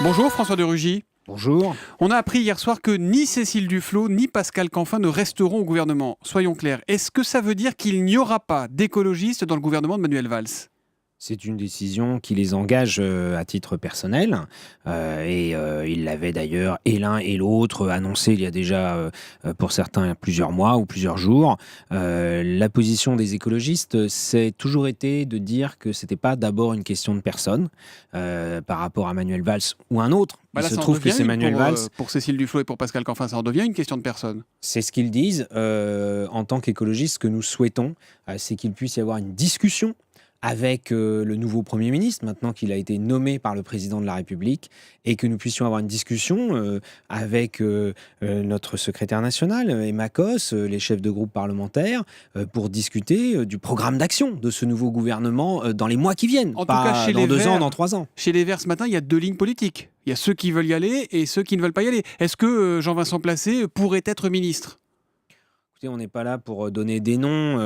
Bonjour François de Rugy. Bonjour. On a appris hier soir que ni Cécile Duflot ni Pascal Canfin ne resteront au gouvernement. Soyons clairs, est-ce que ça veut dire qu'il n'y aura pas d'écologistes dans le gouvernement de Manuel Valls ? C'est une décision qui les engage à titre personnel ils l'avaient d'ailleurs et l'un et l'autre annoncé il y a déjà pour certains plusieurs mois ou plusieurs jours. La position des écologistes, c'est toujours été de dire que c'était pas d'abord une question de personne par rapport à Manuel Valls ou un autre. Là, il se trouve que c'est Manuel Valls. Pour Cécile Duflot et pour Pascal Canfin, ça en devient une question de personne. C'est ce qu'ils disent. En tant qu'écologistes, ce que nous souhaitons, c'est qu'il puisse y avoir une discussion avec le nouveau Premier ministre, maintenant qu'il a été nommé par le Président de la République, et que nous puissions avoir une discussion avec notre secrétaire national, Emma Cosse, les chefs de groupe parlementaires, pour discuter du programme d'action de ce nouveau gouvernement dans les mois qui viennent, en tout cas, chez dans les 2 Verts, ans, dans 3 ans. Chez les Verts, ce matin, il y a 2 lignes politiques. Il y a ceux qui veulent y aller et ceux qui ne veulent pas y aller. Est-ce que Jean-Vincent Placé pourrait être ministre ? On n'est pas là pour donner des noms.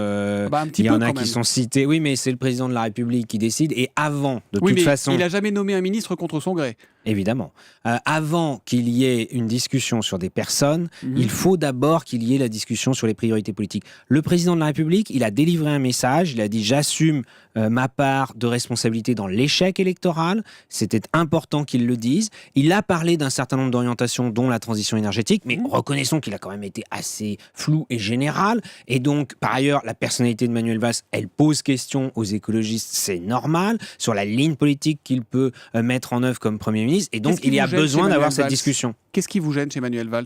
Il y en a qui sont cités. Oui, mais c'est le président de la République qui décide. Et avant, de toute façon... il n'a jamais nommé un ministre contre son gré. Évidemment. Avant qu'il y ait une discussion sur des personnes, il faut d'abord qu'il y ait la discussion sur les priorités politiques. Le président de la République, il a délivré un message. Il a dit « J'assume ma part de responsabilité dans l'échec électoral ». C'était important qu'il le dise. Il a parlé d'un certain nombre d'orientations, dont la transition énergétique. Mais reconnaissons qu'il a quand même été assez flou et général. Et donc, par ailleurs, la personnalité de Manuel Valls, elle pose question aux écologistes. C'est normal. Sur la ligne politique qu'il peut mettre en œuvre comme Premier ministre. Et donc, il y a besoin d'avoir cette discussion. Qu'est-ce qui vous gêne chez Manuel Valls ?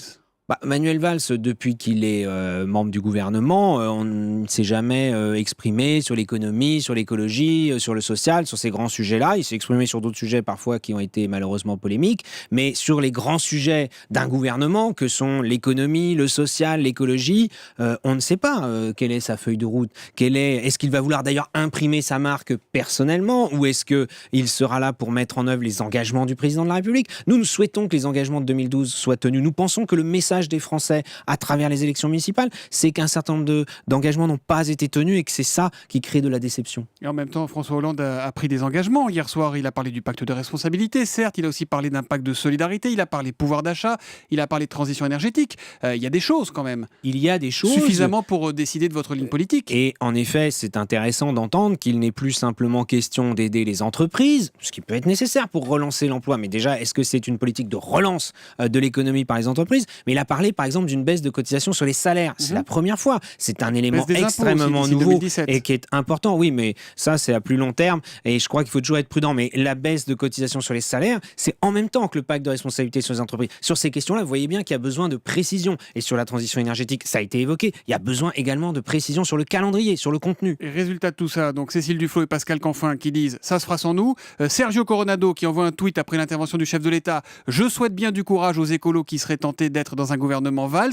Manuel Valls, depuis qu'il est membre du gouvernement, on ne s'est jamais exprimé sur l'économie, sur l'écologie, sur le social, sur ces grands sujets-là. Il s'est exprimé sur d'autres sujets parfois qui ont été malheureusement polémiques, mais sur les grands sujets d'un gouvernement que sont l'économie, le social, l'écologie, on ne sait pas quelle est sa feuille de route. Est-ce qu'il va vouloir d'ailleurs imprimer sa marque personnellement ou est-ce qu'il sera là pour mettre en œuvre les engagements du président de la République ? Nous souhaitons que les engagements de 2012 soient tenus. Nous pensons que le message des Français à travers les élections municipales, c'est qu'un certain nombre d'engagements n'ont pas été tenus et que c'est ça qui crée de la déception. Et en même temps, François Hollande a pris des engagements. Hier soir, il a parlé du pacte de responsabilité, certes, il a aussi parlé d'un pacte de solidarité, il a parlé pouvoir d'achat, il a parlé de transition énergétique. Il y a des choses quand même. Il y a des choses. Suffisamment pour décider de votre ligne politique. Et en effet, c'est intéressant d'entendre qu'il n'est plus simplement question d'aider les entreprises, ce qui peut être nécessaire pour relancer l'emploi. Mais déjà, est-ce que c'est une politique de relance de l'économie par les entreprises ? Mais il a parlé par exemple d'une baisse de cotisation sur les salaires. C'est la première fois. C'est un élément extrêmement nouveau et qui est important. Oui, mais ça c'est à plus long terme et je crois qu'il faut toujours être prudent. Mais la baisse de cotisation sur les salaires, c'est en même temps que le pacte de responsabilité sur les entreprises. Sur ces questions-là, vous voyez bien qu'il y a besoin de précision. Et sur la transition énergétique, ça a été évoqué. Il y a besoin également de précision sur le calendrier, sur le contenu. Et résultat de tout ça, donc Cécile Duflot et Pascal Canfin qui disent « ça se fera sans nous ». Sergio Coronado qui envoie un tweet après l'intervention du chef de l'État « je souhaite bien du courage aux écolos qui seraient tentés d'être dans un gouvernement Valls ».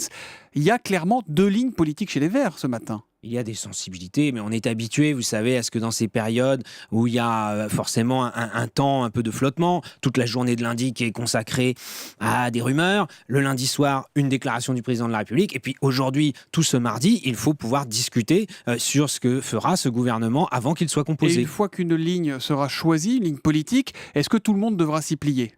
Il y a clairement 2 lignes politiques chez les Verts ce matin. Il y a des sensibilités, mais on est habitué, vous savez, à ce que dans ces périodes où il y a forcément un temps un peu de flottement, toute la journée de lundi qui est consacrée à des rumeurs, le lundi soir, une déclaration du président de la République, et puis aujourd'hui, tout ce mardi, il faut pouvoir discuter sur ce que fera ce gouvernement avant qu'il soit composé. Et une fois qu'une ligne sera choisie, une ligne politique, est-ce que tout le monde devra s'y plier ?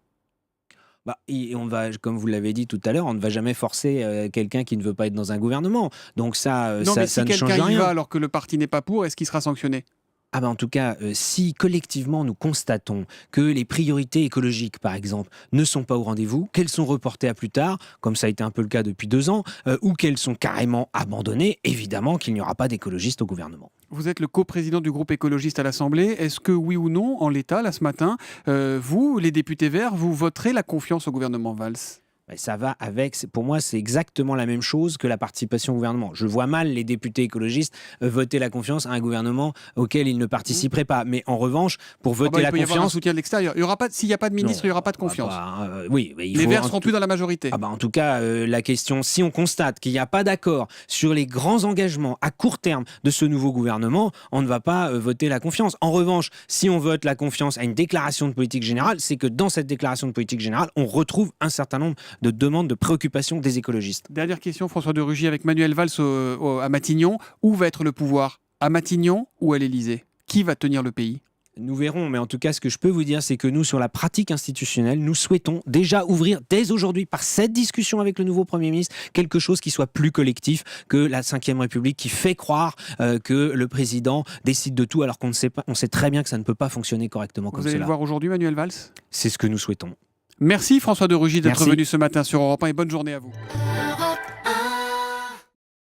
Et on va, comme vous l'avez dit tout à l'heure, on ne va jamais forcer quelqu'un qui ne veut pas être dans un gouvernement. Donc ça ne change rien. Si quelqu'un y va alors que le parti n'est pas pour, est-ce qu'il sera sanctionné ? En tout cas, si collectivement nous constatons que les priorités écologiques, par exemple, ne sont pas au rendez-vous, qu'elles sont reportées à plus tard, comme ça a été un peu le cas depuis 2 ans, ou qu'elles sont carrément abandonnées, évidemment qu'il n'y aura pas d'écologistes au gouvernement. Vous êtes le coprésident du groupe écologiste à l'Assemblée. Est-ce que oui ou non, en l'état, là ce matin, vous, les députés verts, vous voterez la confiance au gouvernement Valls ? Ça va avec, pour moi, c'est exactement la même chose que la participation au gouvernement. Je vois mal les députés écologistes voter la confiance à un gouvernement auquel ils ne participeraient pas. Mais en revanche, pour voter la confiance... Il peut y avoir un soutien de l'extérieur. S'il n'y a pas de ministre, il n'y aura pas de confiance. Oui, les Verts seront plus dans la majorité. En tout cas, la question, si on constate qu'il n'y a pas d'accord sur les grands engagements à court terme de ce nouveau gouvernement, on ne va pas voter la confiance. En revanche, si on vote la confiance à une déclaration de politique générale, c'est que dans cette déclaration de politique générale, on retrouve un certain nombre de demandes de préoccupation des écologistes. Dernière question, François de Rugy, avec Manuel Valls à Matignon. Où va être le pouvoir ? À Matignon ou à l'Élysée ? Qui va tenir le pays ? Nous verrons, mais en tout cas, ce que je peux vous dire, c'est que nous, sur la pratique institutionnelle, nous souhaitons déjà ouvrir dès aujourd'hui, par cette discussion avec le nouveau Premier ministre, quelque chose qui soit plus collectif que la Ve République, qui fait croire que le président décide de tout, alors qu'on ne sait pas, on sait très bien que ça ne peut pas fonctionner correctement comme Vous allez cela. le voir aujourd'hui, Manuel Valls ? C'est ce que nous souhaitons. Merci François de Rugy d'être Merci. venu ce matin sur Europe 1 et bonne journée à vous.